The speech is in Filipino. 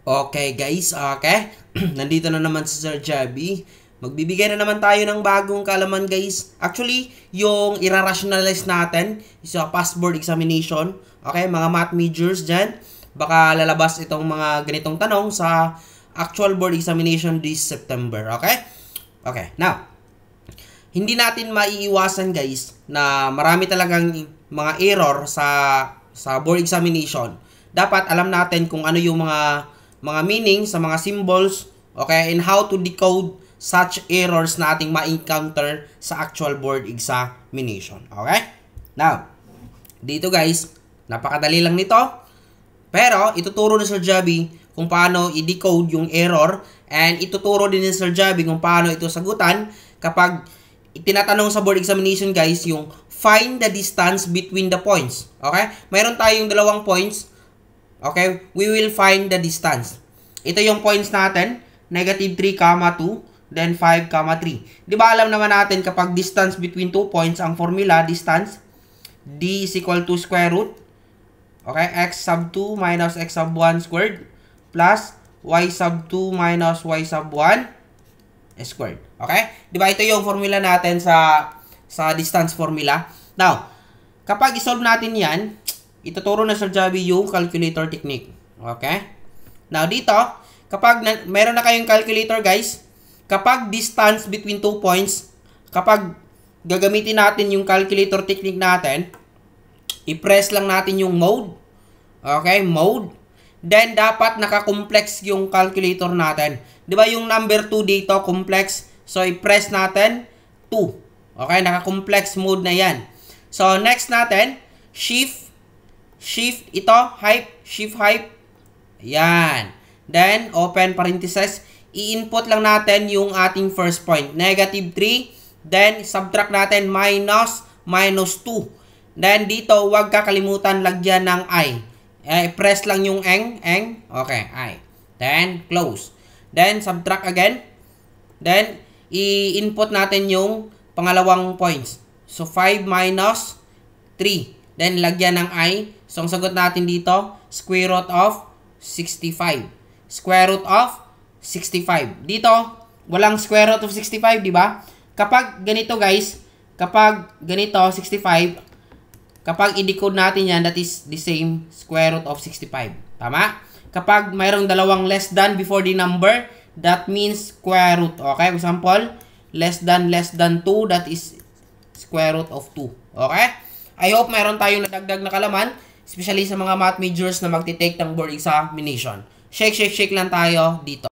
Okay guys, okay. Nandito na naman si Sir Javi. Magbibigay na naman tayo ng bagong kaalaman guys. Actually, yung ira-rationalize natin is yung past board examination. Okay, mga math majors dyan. Baka lalabas itong mga ganitong tanong sa actual board examination this September. Okay? Okay, now. Hindi natin maiiwasan guys na marami talagang mga error sa board examination. Dapat alam natin kung ano yung mga meaning sa mga symbols, okay, and how to decode such errors na ating ma-encounter sa actual board examination. Okay? Now, dito guys, napakadali lang nito. Pero, ituturo ni Sir Javi kung paano i-decode yung error and ituturo din ni Sir Javi kung paano ito sagutan kapag tinatanong sa board examination guys yung find the distance between the points. Okay? Mayroon tayong dalawang points. Okay, we will find the distance. Ito yung points natin, negative 3, 2, then 5, 3. Di ba alam naman natin kapag distance between two points, ang formula, distance, d is equal to square root, okay, x sub 2 minus x sub 1 squared, plus y sub 2 minus y sub 1 squared. Okay? Di ba ito yung formula natin sa distance formula? Now, kapag isolve natin yan, ituturo na Sir Javi yung calculator technique. Okay? Now, dito, kapag meron na kayong calculator, guys, kapag distance between two points, kapag gagamitin natin yung calculator technique natin, i-press lang natin yung mode. Okay? Mode. Then, dapat naka-complex yung calculator natin. Di ba yung number 2 dito, complex? So, i-press natin 2. Okay? Naka-complex mode na yan. So, next natin, shift ito, shift hype. Yan. Then, open parenthesis. I-input lang natin yung ating first point. Negative 3. Then, subtract natin minus 2. Then, dito, huwag kakalimutan lagyan ng I. Press lang yung eng. Okay, I. Then, close. Then, subtract again. Then, i-input natin yung pangalawang points. So, 5 minus 3. Then, lagyan ng I. So, ang sagot natin dito, square root of 65. Square root of 65. Dito, walang square root of 65, di ba? Kapag ganito, guys, kapag ganito, 65, kapag i-decode natin yan, that is the same square root of 65. Tama? Kapag mayroong dalawang less than before the number, that means square root. Okay? For example, less than 2, that is square root of 2. Okay? I hope mayroon tayong nadagdag na kalaman, especially sa mga math majors na magti-take ng board examination. Shake lang tayo dito.